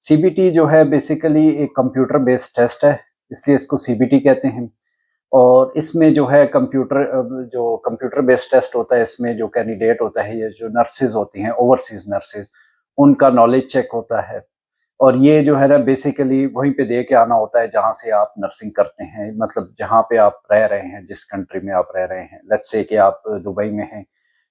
CBT जो है basically एक कंप्यूटर बेस्ड टेस्ट है, इसलिए इसको सीबीटी कहते हैं। और इसमें जो है जो कंप्यूटर बेस्ड टेस्ट होता है, इसमें जो कैंडिडेट होता है, ये जो नर्सेज होती हैं, ओवरसीज नर्सेज, उनका नॉलेज चेक होता है। और ये जो है ना बेसिकली वहीं पे दे के आना होता है जहाँ से आप नर्सिंग करते हैं, मतलब जहाँ पे आप रह रहे हैं, जिस कंट्री में आप रह रहे हैं। लेट्स से कि आप दुबई में हैं,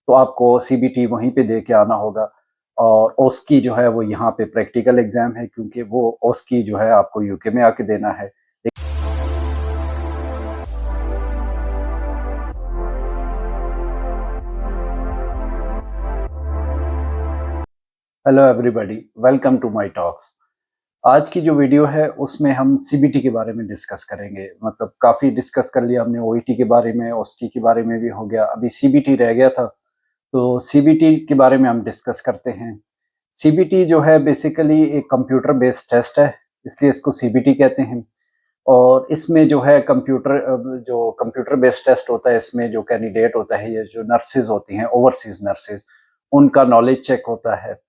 तो आपको सीबीटी वहीं पे दे के आना होगा। और ओस्की जो है वो यहाँ पे प्रैक्टिकल एग्जाम है, क्योंकि वो ओस्की जो है आपको यूके में आके देना है। Hello everybody, welcome to my talks. आज की जो वीडियो है उसमें हम सीबीटी के बारे में डिस्कस करेंगे। मतलब काफ़ी डिस्कस कर लिया हमने, ओईटी के बारे में, ओस्की के बारे में भी हो गया, अभी सीबीटी रह गया था। तो सीबीटी के बारे में हम डिस्कस करते हैं। सीबीटी जो है बेसिकली एक कंप्यूटर बेस्ड टेस्ट है, इसलिए इसको सीबीटी कहते हैं। और इसमें जो है जो कंप्यूटर बेस्ड टेस्ट होता है, इसमें जो कैंडिडेट होता है, ये जो नर्सेज होती हैं, ओवरसीज नर्सेज, उनका नॉलेज चेक होता है।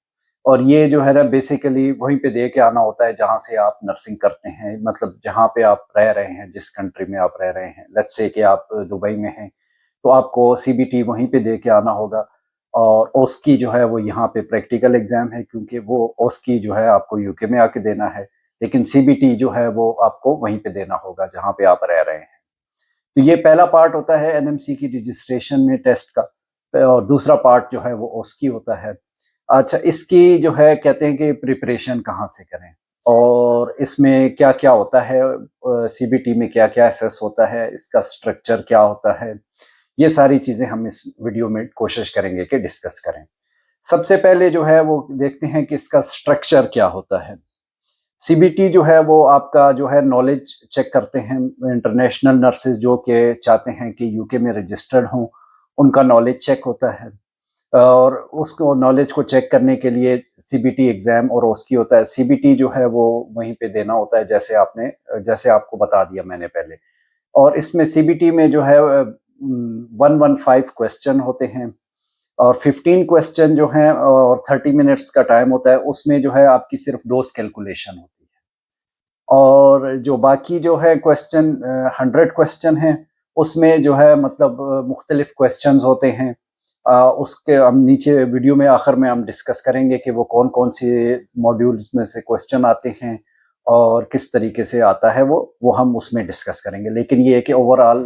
और ये जो है ना बेसिकली वहीं पे दे के आना होता है जहाँ से आप नर्सिंग करते हैं, मतलब जहाँ पे आप रह रहे हैं, जिस कंट्री में आप रह रहे हैं। लेट्स से कि आप दुबई में हैं, तो आपको सीबीटी वहीं पे दे के आना होगा। और ओस्की जो है वो यहाँ पे प्रैक्टिकल एग्जाम है, क्योंकि वो ओस्की जो है आपको यूके में आके देना है। लेकिन सीबीटी जो है वो आपको वहीं पे देना होगा जहाँ पे आप रह रहे हैं। तो ये पहला पार्ट होता है एनएमसी की रजिस्ट्रेशन में टेस्ट का, और दूसरा पार्ट जो है वो ओस्की होता है। अच्छा, इसकी जो है कहते हैं कि प्रिपरेशन कहाँ से करें, और इसमें क्या क्या होता है, सीबीटी में क्या क्या एसेस होता है, इसका स्ट्रक्चर क्या होता है, ये सारी चीज़ें हम इस वीडियो में कोशिश करेंगे कि डिस्कस करें। सबसे पहले जो है वो देखते हैं कि इसका स्ट्रक्चर क्या होता है। सीबीटी जो है वो आपका जो है नॉलेज चेक करते हैं। इंटरनेशनल नर्सेज जो कि चाहते हैं कि यूके में रजिस्टर्ड हों, उनका नॉलेज चेक होता है। और उसको नॉलेज को चेक करने के लिए सीबीटी एग्जाम और ओस्की होता है। सीबीटी जो है वो वहीं पे देना होता है, जैसे आपको बता दिया मैंने पहले। और इसमें सीबीटी में जो है 115 क्वेश्चन होते हैं, और 15 क्वेश्चन जो हैं, और 30 मिनट्स का टाइम होता है। उसमें जो है आपकी सिर्फ डोज कैलकुलेशन होती है। और जो बाकी जो है क्वेश्चन 100 क्वेश्चन हैं, उसमें जो है मतलब मुख्तलिफ क्वेश्चंस होते हैं। उसके हम नीचे वीडियो में आखिर में हम डिस्कस करेंगे कि वो कौन कौन से मॉड्यूल्स में से क्वेश्चन आते हैं और किस तरीके से आता है वो हम उसमें डिस्कस करेंगे। लेकिन ये है कि ओवरऑल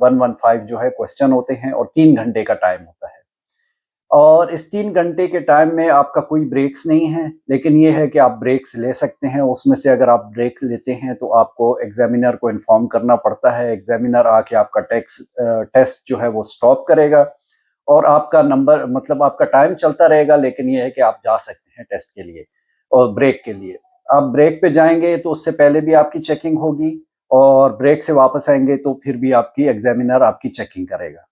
115 जो है क्वेश्चन होते हैं, और 3 घंटे का टाइम होता है। और इस 3 घंटे के टाइम में आपका कोई ब्रेक्स नहीं है, लेकिन ये है कि आप ब्रेक्स ले सकते हैं। उसमें से अगर आप ब्रेक लेते हैं तो आपको एग्जामिनर को इन्फॉर्म करना पड़ता है। एग्जामिनर आके आपका टेस्ट जो है वो स्टॉप करेगा, और आपका नंबर मतलब आपका टाइम चलता रहेगा। लेकिन ये है कि आप जा सकते हैं टेस्ट के लिए और ब्रेक के लिए। आप ब्रेक पे जाएंगे तो उससे पहले भी आपकी चेकिंग होगी, और ब्रेक से वापस आएंगे तो फिर भी आपकी एग्जामिनर आपकी चेकिंग करेगा।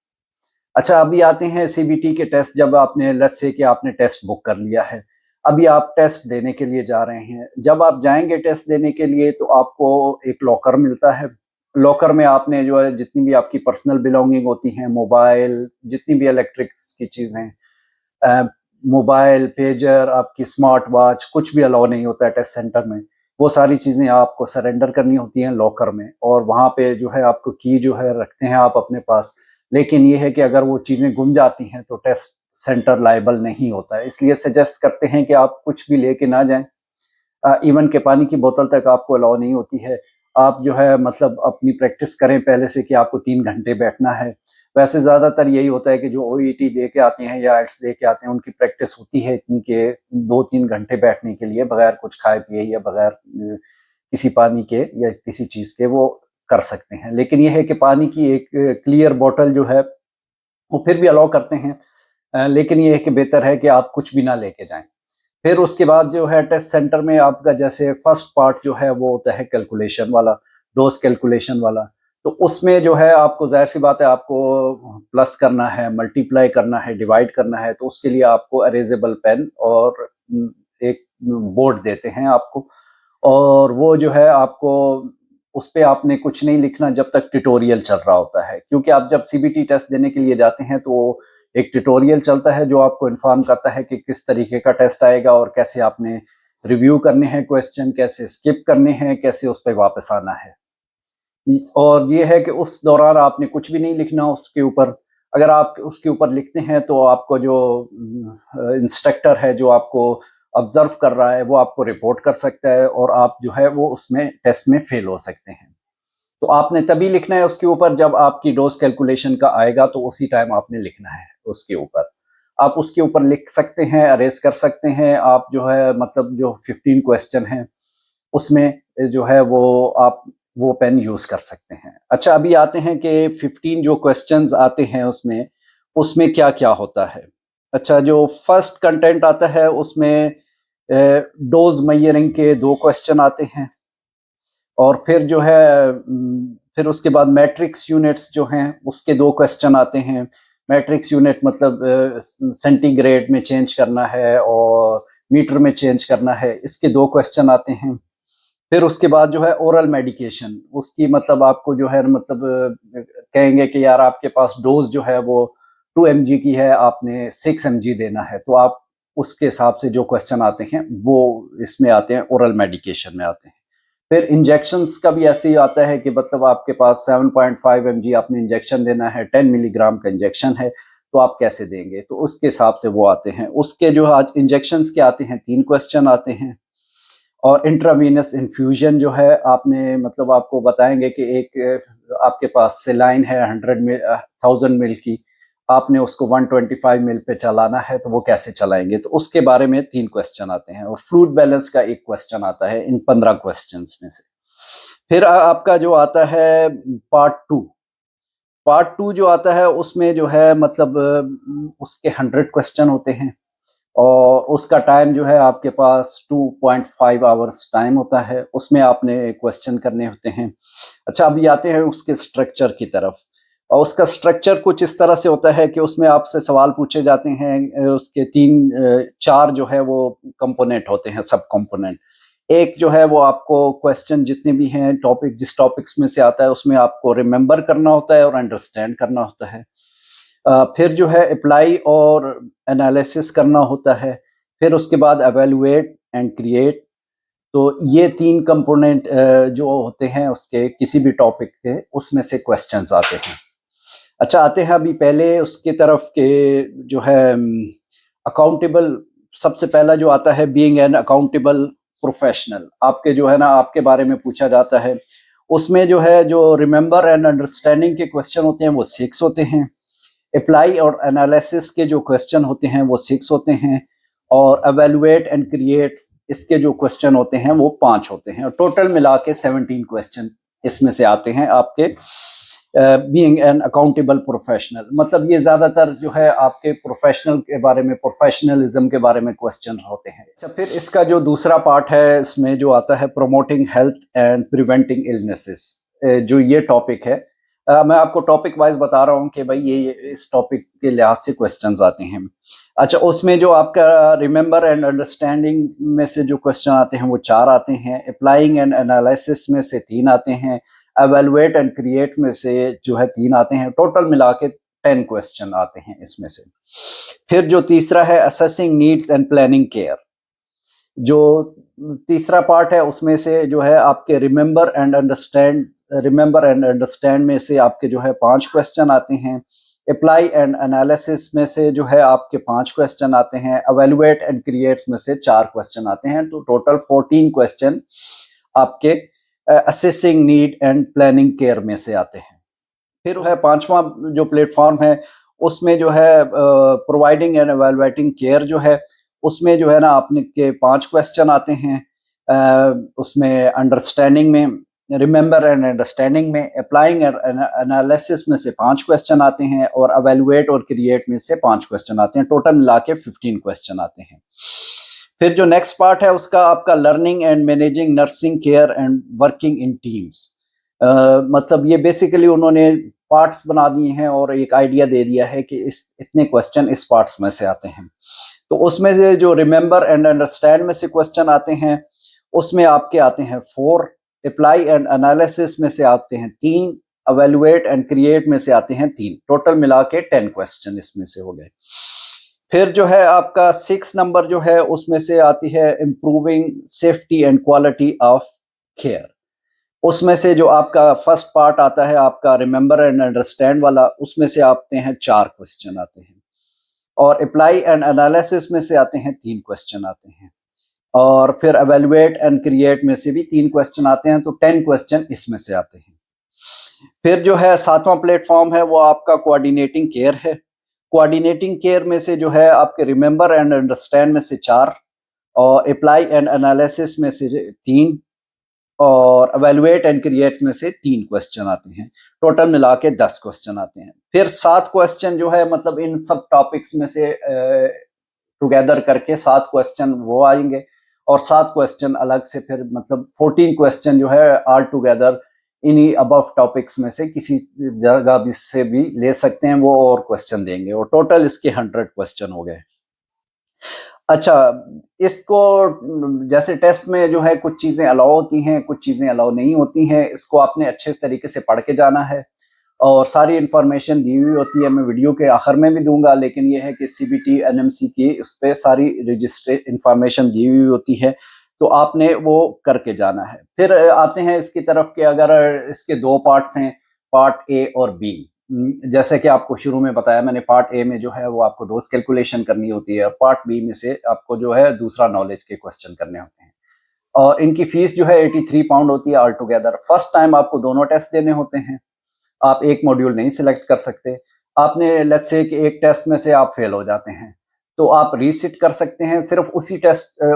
अच्छा, अभी आते हैं सीबीटी के टेस्ट। जब आपने लेट्स से कि आपने टेस्ट बुक कर लिया है, अभी आप टेस्ट देने के लिए जा रहे हैं। जब आप जाएंगे टेस्ट देने के लिए तो आपको एक लॉकर मिलता है। लॉकर में आपने जो है जितनी भी आपकी पर्सनल बिलोंगिंग होती हैं, मोबाइल, जितनी भी इलेक्ट्रिक्स की चीज़ें, मोबाइल, पेजर, आपकी स्मार्ट वॉच, कुछ भी अलाउ नहीं होता है टेस्ट सेंटर में। वो सारी चीज़ें आपको सरेंडर करनी होती हैं लॉकर में, और वहाँ पे जो है आपको की जो है रखते हैं आप अपने पास। लेकिन ये है कि अगर वो चीज़ें गुम जाती हैं तो टेस्ट सेंटर लायबल नहीं होता है, इसलिए सजेस्ट करते हैं कि आप कुछ भी लेके ना जाएं। इवन के पानी की बोतल तक आपको अलाउ नहीं होती है। आप जो है मतलब अपनी प्रैक्टिस करें पहले से कि आपको 3 घंटे बैठना है। वैसे ज़्यादातर यही होता है कि जो ओईटी दे के आते हैं या आइट्स दे के आते हैं, उनकी प्रैक्टिस होती है इतनी कि 2-3 घंटे बैठने के लिए बगैर कुछ खाए पिए या बगैर किसी पानी के या किसी चीज़ के वो कर सकते हैं। लेकिन ये है कि पानी की एक क्लियर बॉटल जो है वो फिर भी अलाउ करते हैं। लेकिन ये है कि बेहतर है कि आप कुछ भी ना लेके जाएं। फिर उसके बाद जो है टेस्ट सेंटर में आपका जैसे फर्स्ट पार्ट जो है वो होता है कैलकुलेशन वाला, डोज कैलकुलेशन वाला। तो उसमें जो है आपको ज़ाहिर सी बात है, आपको प्लस करना है, मल्टीप्लाई करना है, डिवाइड करना है। तो उसके लिए आपको इरेजेबल पेन और एक बोर्ड देते हैं आपको, और वो जो है आपको उस पे आपने कुछ नहीं लिखना जब तक ट्यूटोरियल चल रहा होता है। क्योंकि आप जब सीबीटी टेस्ट देने के लिए जाते हैं तो एक ट्यूटोरियल चलता है जो आपको इन्फॉर्म करता है कि किस तरीके का टेस्ट आएगा और कैसे आपने रिव्यू करने हैं क्वेश्चन, कैसे स्किप करने हैं, कैसे उस पर वापस आना है। और ये है कि उस दौरान आपने कुछ भी नहीं लिखना उसके ऊपर। अगर आप उसके ऊपर लिखते हैं तो आपको जो इंस्ट्रक्टर है जो आपको ऑब्जर्व कर रहा है वो आपको रिपोर्ट कर सकता है और आप जो है वो उसमें टेस्ट में फेल हो सकते हैं। तो आपने तभी लिखना है उसके ऊपर जब आपकी डोज कैलकुलेशन का आएगा, तो उसी टाइम आपने लिखना है उसके ऊपर। आप उसके ऊपर लिख सकते हैं, अरेज कर सकते हैं। आप जो है मतलब जो 15 क्वेश्चन हैं उसमें जो है वो आप वो पेन यूज कर सकते हैं। अच्छा, अभी आते हैं कि 15 जो क्वेश्चंस आते हैं उसमें क्या क्या होता है। अच्छा, जो फर्स्ट कंटेंट आता है उसमें डोज मेजरिंग के 2 क्वेश्चन आते हैं। और फिर जो है फिर उसके बाद मैट्रिक्स यूनिट्स जो हैं उसके 2 क्वेश्चन आते हैं। मैट्रिक्स यूनिट मतलब सेंटीग्रेड में चेंज करना है और मीटर में चेंज करना है, इसके 2 क्वेश्चन आते हैं। फिर उसके बाद जो है ओरल मेडिकेशन, उसकी मतलब आपको जो है मतलब कहेंगे कि यार आपके पास डोज जो है वो 2 mg की है, आपने 6 mg देना है, तो आप उसके हिसाब से जो क्वेश्चन आते हैं वो इसमें आते हैं, ओरल मेडिकेशन में आते हैं। फिर इंजेक्शंस का भी ऐसे ही आता है कि मतलब आपके पास 7.5 mg आपने इंजेक्शन देना है, 10 मिलीग्राम का इंजेक्शन है, तो आप कैसे देंगे, तो उसके हिसाब से वो आते हैं। उसके जो आज इंजेक्शंस के आते हैं 3 क्वेश्चन आते हैं। और इंट्रावीनस इन्फ्यूजन जो है आपने मतलब आपको बताएंगे कि एक आपके पास सेलाइन है 1000 मिल की, आपने उसको 125 मिल पे चलाना है, तो वो कैसे चलाएंगे, तो उसके बारे में 3 क्वेश्चन आते हैं। और फ्लूइड बैलेंस का 1 क्वेश्चन आता है इन 15 क्वेश्चंस में से। फिर आपका जो आता है पार्ट 2 जो आता है उसमें जो है मतलब उसके 100 क्वेश्चन होते हैं और उसका टाइम जो है आपके पास 2.5 आवर्स टाइम होता है, उसमें आपने क्वेश्चन करने होते हैं। अच्छा, अभी आते हैं उसके स्ट्रक्चर की तरफ। और उसका स्ट्रक्चर कुछ इस तरह से होता है कि उसमें आपसे सवाल पूछे जाते हैं। उसके 4 जो है वो कंपोनेंट होते हैं, सब कंपोनेंट। एक जो है वो आपको क्वेश्चन जितने भी हैं टॉपिक, जिस टॉपिक्स में से आता है उसमें आपको रिमेंबर करना होता है और अंडरस्टैंड करना होता है। फिर जो है अप्लाई और एनालिसिस करना होता है। फिर उसके बाद एवेलुएट एंड क्रिएट। तो ये 3 कंपोनेंट जो होते हैं उसके किसी भी टॉपिक के, उसमें से क्वेश्चंस आते हैं। अच्छा, आते हैं अभी पहले उसकी तरफ के जो है अकाउंटेबल। सबसे पहला जो आता है बीइंग एन अकाउंटेबल प्रोफेशनल। आपके जो है ना आपके बारे में पूछा जाता है। उसमें जो है जो रिमेंबर एंड अंडरस्टैंडिंग के क्वेश्चन होते हैं वो 6 होते हैं। अप्लाई और एनालिसिस के जो क्वेश्चन होते हैं वो 6 होते हैं। और एवेलुएट एंड क्रिएट इसके जो क्वेश्चन होते हैं वो 5 होते हैं। और टोटल मिला के 17 क्वेश्चन इसमें से आते हैं आपके बीइंग एन अकाउंटेबल प्रोफेशनल। मतलब ये ज्यादातर जो है आपके प्रोफेशनल के बारे में, प्रोफेशनलिज्म के बारे में क्वेश्चन होते हैं। अच्छा, फिर इसका जो दूसरा पार्ट है इसमें जो आता है promoting health and preventing illnesses, जो ये टॉपिक है। मैं आपको टॉपिक वाइज बता रहा हूँ कि भाई ये इस टॉपिक के लिहाज से क्वेश्चंस आते हैं। अच्छा, उसमें जो आपका रिमेंबर एंड अंडरस्टैंडिंग में से जो क्वेश्चन आते हैं वो 4 आते हैं। अप्लाइंग एंड एनालिसिस में से 3 आते हैं। एवेलुएट एंड क्रिएट में से जो है 3 आते हैं। टोटल मिला के 10 क्वेश्चन आते हैं इसमें से। फिर जो तीसरा है assessing needs and planning care. जो तीसरा पार्ट है उसमें से जो है आपके रिमेंबर एंड अंडरस्टैंड में से आपके जो है 5 क्वेश्चन आते हैं। अप्लाई एंड एनालिसिस में से जो है आपके 5 क्वेश्चन आते हैं। एवेलुएट एंड क्रिएट में से 4 क्वेश्चन आते हैं। तो टोटल 14 क्वेश्चन आपके assessing need and planning care में से आते हैं। फिर है 5वां जो प्लेटफॉर्म है उसमें जो है प्रोवाइडिंग एंड एवेलुएटिंग केयर जो है उसमें जो है ना आपने के 5 क्वेश्चन आते हैं। उसमें अंडरस्टैंडिंग में, रिमेंबर एंड अंडरस्टैंडिंग में, अप्लाइंग एंड एनालिसिस में से 5 क्वेश्चन आते हैं और एवेलुएट और क्रिएट में से 5 क्वेश्चन आते हैं। टोटल मिला के 15 क्वेश्चन आते हैं। फिर जो नेक्स्ट पार्ट है उसका आपका learning and managing nursing care and working in teams. मतलब ये बेसिकली उन्होंने पार्ट्स बना दिए हैं और एक आइडिया दे दिया है कि इस इतने क्वेश्चन इस पार्ट्स में से आते हैं। तो उसमें से जो रिमेंबर एंड अंडरस्टैंड में से क्वेश्चन आते हैं उसमें आपके आते हैं 4। अप्लाई एंड एनालिसिस में से आते हैं 3। एवेलुएट एंड क्रिएट में से आते हैं 3। टोटल मिला के 10 क्वेश्चन इसमें से हो गए। फिर जो है आपका 6 नंबर जो है उसमें से आती है improving safety and quality of care. उसमें से जो आपका फर्स्ट पार्ट आता है आपका रिमेंबर एंड अंडरस्टैंड वाला, उसमें से आते हैं 4 क्वेश्चन आते हैं। और अप्लाई एंड एनालिसिस में से आते हैं 3 क्वेश्चन आते हैं। और फिर एवेलुएट एंड क्रिएट में से भी 3 क्वेश्चन आते हैं, तो 10 क्वेश्चन इसमें से आते हैं। फिर जो है 7वां प्लेटफॉर्म है वो आपका कोऑर्डिनेटिंग केयर है। कोऑर्डिनेटिंग केयर में से जो है आपके रिमेंबर एंड अंडरस्टैंड में से 4 और अप्लाई एंड एनालिसिस में से 3 और एवेलुएट एंड क्रिएट में से 3 क्वेश्चन आते हैं। टोटल मिला के 10 क्वेश्चन आते हैं। फिर 7 क्वेश्चन जो है मतलब इन सब टॉपिक्स में से टुगेदर करके 7 क्वेश्चन वो आएंगे और 7 क्वेश्चन अलग से, फिर मतलब 14 क्वेश्चन जो है ऑल टुगेदर इन्हीं अबव टॉपिक्स में से किसी जगह भी से भी ले सकते हैं वो और क्वेश्चन देंगे और टोटल इसके 100 क्वेश्चन हो गए। अच्छा, इसको जैसे टेस्ट में जो है कुछ चीज़ें अलाउ होती हैं, कुछ चीज़ें अलाउ नहीं होती हैं। इसको आपने अच्छे तरीके से पढ़ के जाना है और सारी इन्फॉर्मेशन दी हुई होती है। मैं वीडियो के आखिर में भी दूंगा, लेकिन ये है कि सीबीटी एनएमसी की उस पर सारी रजिस्ट्रेड इन्फॉर्मेशन दी हुई होती है, तो आपने वो करके जाना है। फिर आते हैं इसकी तरफ कि अगर इसके 2 पार्ट्स हैं, पार्ट ए और बी। जैसे कि आपको शुरू में बताया मैंने, पार्ट ए में जो है वो आपको डोज कैलकुलेशन करनी होती है और पार्ट बी में से आपको जो है दूसरा नॉलेज के क्वेश्चन करने होते हैं। और इनकी फीस जो है 83 पाउंड होती है ऑल टुगेदर। फर्स्ट टाइम आपको दोनों टेस्ट देने होते हैं। आप एक मॉड्यूल नहीं सिलेक्ट कर सकते। आपने लेट्स से कि एक टेस्ट में से आप फेल हो जाते हैं, तो आप रीसिट कर सकते हैं। सिर्फ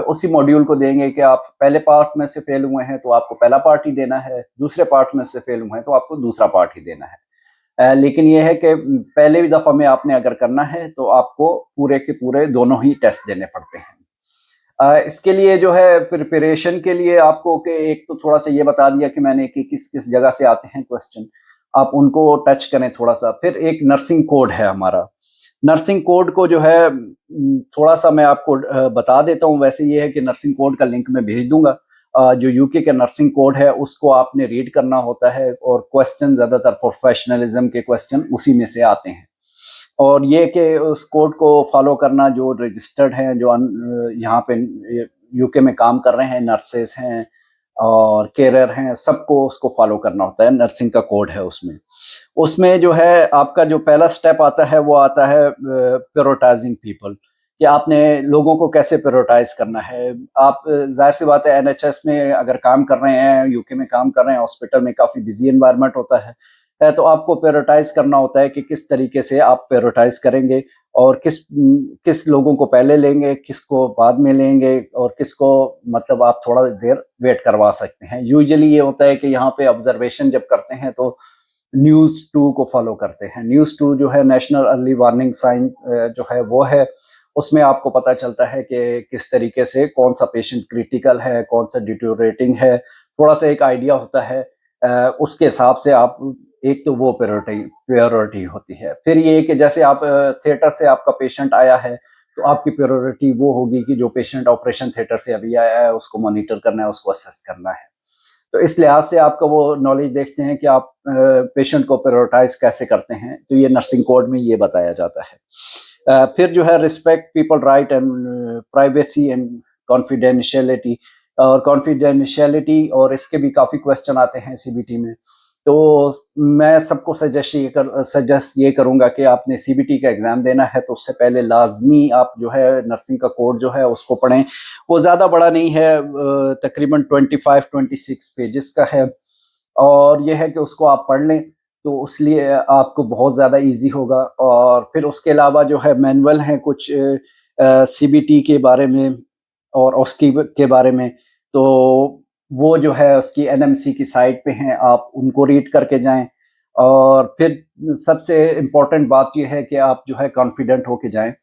उसी मॉड्यूल को देंगे कि आप पहले पार्ट में से फेल हुए हैं तो आपको पहला पार्ट ही देना है, दूसरे पार्ट में से फेल हुए हैं तो आपको दूसरा पार्ट ही देना है। लेकिन ये है कि पहले भी दफ़ा में आपने अगर करना है तो आपको पूरे के पूरे दोनों ही टेस्ट देने पड़ते हैं। इसके लिए जो है प्रिपरेशन के लिए आपको कि एक तो थोड़ा सा ये बता दिया कि मैंने कि किस किस जगह से आते हैं क्वेश्चन, आप उनको टच करें थोड़ा सा। फिर एक नर्सिंग कोड है हमारा। नर्सिंग कोड को जो है थोड़ा सा मैं आपको बता देता हूँ। वैसे ये है कि नर्सिंग कोड का लिंक मैं भेज दूंगा। जो यूके का नर्सिंग कोड है उसको आपने रीड करना होता है और क्वेश्चन ज़्यादातर प्रोफेशनलिज्म के क्वेश्चन उसी में से आते हैं। और ये कि उस कोड को फॉलो करना, जो रजिस्टर्ड हैं, जो यहाँ पे यूके में काम कर रहे हैं, नर्सेस हैं और केयरर हैं, सबको उसको फॉलो करना होता है। नर्सिंग का कोड है उसमें। उसमें जो है आपका जो पहला स्टेप आता है वो आता है प्रायोरिटाइजिंग पीपल, कि आपने लोगों को कैसे प्रायोरिटाइज करना है। आप जाहिर सी बात है एनएचएस में अगर काम कर रहे हैं, यूके में काम कर रहे हैं, हॉस्पिटल में काफ़ी बिजी एनवायरनमेंट होता है, तो आपको प्रायोरिटाइज करना होता है कि किस तरीके से आप प्रायोरिटाइज करेंगे और किस लोगों को पहले लेंगे, किसको बाद में लेंगे और किसको मतलब आप थोड़ा देर वेट करवा सकते हैं। यूजुअली ये होता है कि यहाँ पे ऑब्जर्वेशन जब करते हैं तो न्यूज़ 2 को फॉलो करते हैं। न्यूज़ 2 जो है नेशनल अर्ली वार्निंग साइन जो है वो है। उसमें आपको पता चलता है कि किस तरीके से कौन सा पेशेंट क्रिटिकल है, कौन सा डिटोरेटिंग है, थोड़ा सा एक आइडिया होता है। उसके हिसाब से आप एक तो वो प्रायोरिटी होती है। फिर ये कि जैसे आप थिएटर से आपका पेशेंट आया है तो आपकी प्रायोरिटी वो होगी कि जो पेशेंट ऑपरेशन थिएटर से अभी आया है उसको मॉनिटर करना है, उसको असेस करना है। तो इस लिहाज से आपका वो नॉलेज देखते हैं कि आप पेशेंट को प्रायोरिटाइज कैसे करते हैं, तो ये नर्सिंग कोड में ये बताया जाता है। फिर जो है respect people right and privacy and confidentiality, और कॉन्फिडेंशियलिटी और इसके भी काफ़ी क्वेश्चन आते हैं सीबीटी में। तो मैं सबको सजेस्ट ये करूँगा कि आपने सीबीटी का एग्ज़ाम देना है तो उससे पहले लाजमी आप जो है नर्सिंग का कोड जो है उसको पढ़ें। वो ज़्यादा बड़ा नहीं है, तकरीबन 25-26 पेजेस का है और ये है कि उसको आप पढ़ लें तो उसलिए आपको बहुत ज़्यादा इजी होगा। और फिर उसके अलावा जो है मैनुअल हैं कुछ सीबीटी के बारे में और उसकी के बारे में, तो वो जो है उसकी एनएमसी की साइट पे हैं, आप उनको रीड करके जाएं। और फिर सबसे इम्पोर्टेंट बात ये है कि आप जो है कॉन्फिडेंट होके जाएं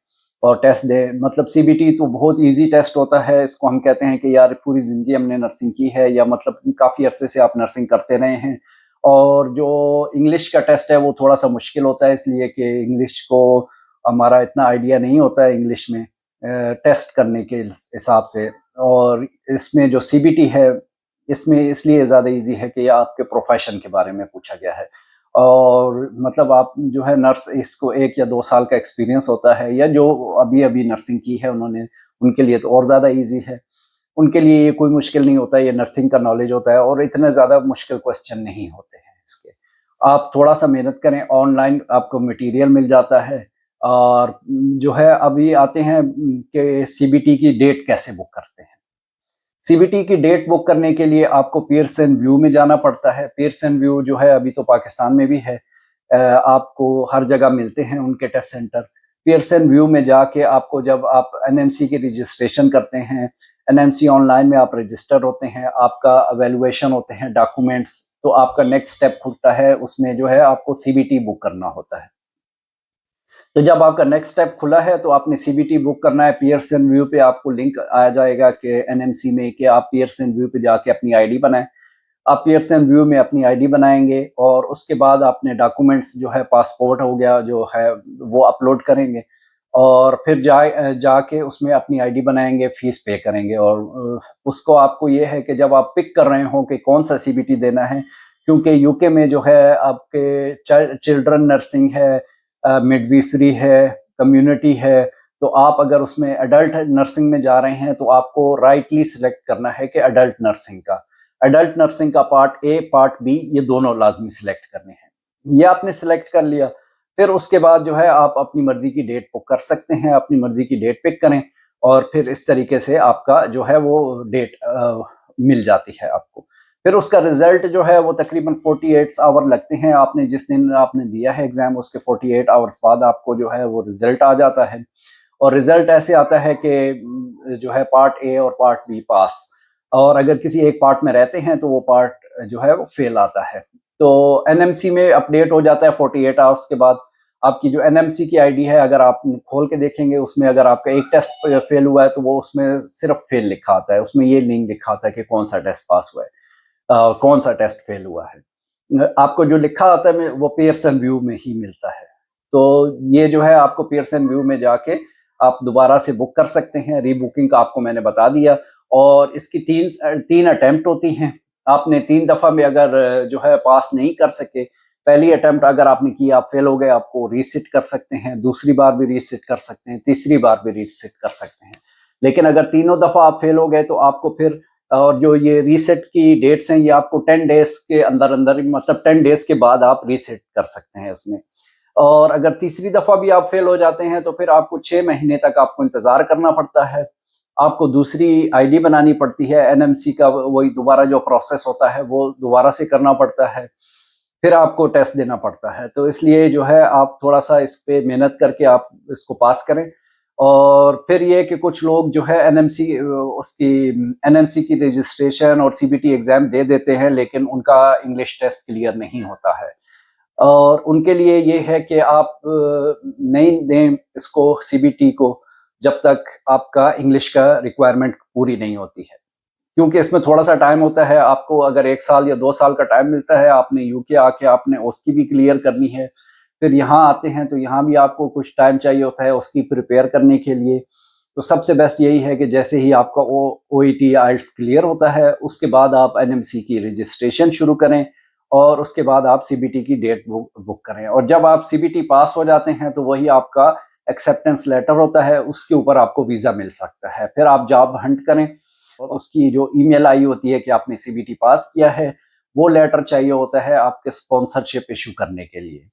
और टेस्ट दें। मतलब सीबीटी तो बहुत इजी टेस्ट होता है। इसको हम कहते हैं कि यार पूरी ज़िंदगी हमने नर्सिंग की है या मतलब काफ़ी अरसे से आप नर्सिंग करते रहे हैं। और जो इंग्लिश का टेस्ट है वो थोड़ा सा मुश्किल होता है, इसलिए कि इंग्लिश को हमारा इतना आइडिया नहीं होता है इंग्लिश में टेस्ट करने के हिसाब से। और इसमें जो सीबीटी है इसमें इसलिए ज़्यादा इजी है कि आपके प्रोफेशन के बारे में पूछा गया है और मतलब आप जो है नर्स, इसको 1 या 2 साल का एक्सपीरियंस होता है, या जो अभी-अभी नर्सिंग की है उन्होंने, उनके लिए तो और ज़्यादा ईज़ी है। उनके लिए ये कोई मुश्किल नहीं होता है, ये नर्सिंग का नॉलेज होता है और इतने ज़्यादा मुश्किल क्वेश्चन नहीं होते हैं इसके। आप थोड़ा-सा मेहनत करें, ऑनलाइन आपको मटीरियल मिल जाता है। और जो है अभी आते हैं कि सीबीटी की डेट कैसे बुक करते हैं। सीबीटी की डेट बुक करने के लिए आपको पियर्सन व्यू में जाना पड़ता है। पियर्सन व्यू जो है अभी तो पाकिस्तान में भी है। आपको हर जगह मिलते हैं उनके टेस्ट सेंटर। पियर्सन व्यू में जाके आपको, जब आप एनएमसी की रजिस्ट्रेशन करते हैं, एनएमसी ऑनलाइन में आप रजिस्टर होते हैं, आपका इवैल्यूएशन होते हैं डॉक्यूमेंट्स, तो आपका नेक्स्ट स्टेप खुलता है, उसमें जो है आपको सीबीटी बुक करना होता है। तो जब आपका नेक्स्ट स्टेप खुला है तो आपने सीबीटी बुक करना है। पियर्सन व्यू पे आपको लिंक आ जाएगा कि एनएमसी में, कि आप पियर्सन व्यू पे जाके अपनी आईडी बनाएं। आप पियर्सन व्यू में अपनी आईडी बनाएंगे और उसके बाद आपने डॉक्यूमेंट्स जो है, पासपोर्ट हो गया जो है, वो अपलोड करेंगे और फिर जाके उसमें अपनी आईडी बनाएंगे, फीस पे करेंगे। और उसको आपको ये है कि जब आप पिक कर रहे हो कि कौन सा सीबीटी देना है, क्योंकि यूके में जो है आपके चिल्ड्रन नर्सिंग है, मिडवाइफरी है, कम्युनिटी है, तो आप अगर उसमें एडल्ट नर्सिंग में जा रहे हैं तो आपको राइटली सिलेक्ट करना है कि एडल्ट नर्सिंग का। एडल्ट नर्सिंग का पार्ट ए, पार्ट बी, ये दोनों लाजमी सिलेक्ट करने हैं। ये आपने सिलेक्ट कर लिया, फिर उसके बाद जो है आप अपनी मर्जी की डेट बुक कर सकते हैं, अपनी मर्जी की डेट पिक करें और फिर इस तरीके से आपका जो है वो डेट मिल जाती है आपको। फिर उसका रिजल्ट जो है वो तकरीबन 48 आवर लगते हैं। आपने जिस दिन आपने दिया है एग्जाम, उसके 48 आवर्स बाद आपको जो है वो रिजल्ट आ जाता है। और रिजल्ट ऐसे आता है कि जो है पार्ट ए और पार्ट बी पास, और अगर किसी एक पार्ट में रहते हैं तो वो पार्ट जो है वो फेल आता है। तो एनएमसी में अपडेट हो जाता है 48 आवर्स के बाद। आपकी जो एनएमसी की आईडी है, अगर आप खोल के देखेंगे उसमें, अगर आपका एक टेस्ट फेल हुआ है तो वो उसमें सिर्फ फेल लिखा आता है, उसमें ये नहीं लिखा आता है कि कौन सा टेस्ट पास हुआ है, कौन सा टेस्ट फेल हुआ है। आपको जो लिखा आता है वो पियर्सन व्यू में ही मिलता है। तो ये जो है आपको पियर्सन व्यू में जाके आप दोबारा से बुक कर सकते हैं। रीबुकिंग का आपको मैंने बता दिया। और इसकी तीन अटेम्प्ट होती हैं। आपने 3 दफ़ा में अगर जो है पास नहीं कर सके, पहली अटेम्प्ट अगर आपने की, आप फेल हो गए, आपको रीसिट कर सकते हैं, दूसरी बार भी रीसिट कर सकते हैं, तीसरी बार भी रीसिट कर सकते हैं। लेकिन अगर तीनों दफ़ा आप फेल हो गए तो आपको फिर, और जो ये रीसेट की डेट्स हैं, ये आपको 10 डेज़ के अंदर-अंदर, मतलब 10 डेज़ के बाद आप रीसेट कर सकते हैं इसमें। और अगर तीसरी दफ़ा भी आप फेल हो जाते हैं तो फिर आपको 6 महीने तक आपको इंतज़ार करना पड़ता है। आपको दूसरी आईडी बनानी पड़ती है, एनएमसी का वही दोबारा जो प्रोसेस होता है वो दोबारा से करना पड़ता है। फिर आपको टेस्ट देना पड़ता है। तो इसलिए जो है आप थोड़ा-सा इस पे मेहनत करके आप इसको पास करें। और फिर ये कि कुछ लोग जो है एनएमसी की रजिस्ट्रेशन और सीबीटी एग्ज़ाम दे देते हैं, लेकिन उनका इंग्लिश टेस्ट क्लियर नहीं होता है। और उनके लिए ये है कि आप नहीं दें इसको, सीबीटी को, जब तक आपका इंग्लिश का रिक्वायरमेंट पूरी नहीं होती है। क्योंकि इसमें थोड़ा-सा टाइम होता है। आपको अगर 1 साल या 2 साल का टाइम मिलता है, आपने यूके आके आपने उसकी भी क्लियर करनी है। फिर यहाँ आते हैं तो यहाँ भी आपको कुछ टाइम चाहिए होता है उसकी प्रिपेयर करने के लिए। तो सबसे बेस्ट यही है कि जैसे ही आपका ओईटी आइल्ट्स क्लियर होता है, उसके बाद आप एनएमसी की रजिस्ट्रेशन शुरू करें और उसके बाद आप सीबीटी की डेट बुक करें। और जब आप सीबीटी पास हो जाते हैं तो वही आपका एक्सेप्टेंस लेटर होता है, उसके ऊपर आपको वीज़ा मिल सकता है। फिर आप जॉब हंट करें और उसकी जो ईमेल आई होती है कि आपने सीबीटी पास किया है, वो लेटर चाहिए होता है आपके स्पॉन्सरशिप इश्यू करने के लिए।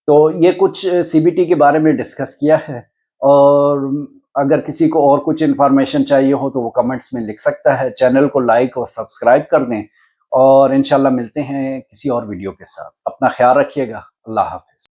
तो ये कुछ सीबीटी के बारे में डिस्कस किया है। और अगर किसी को और कुछ इन्फॉर्मेशन चाहिए हो तो वो कमेंट्स में लिख सकता है। चैनल को लाइक और सब्सक्राइब कर दें और इंशाल्लाह मिलते हैं किसी और वीडियो के साथ। अपना ख्याल रखिएगा। अल्लाह हाफ़िज़।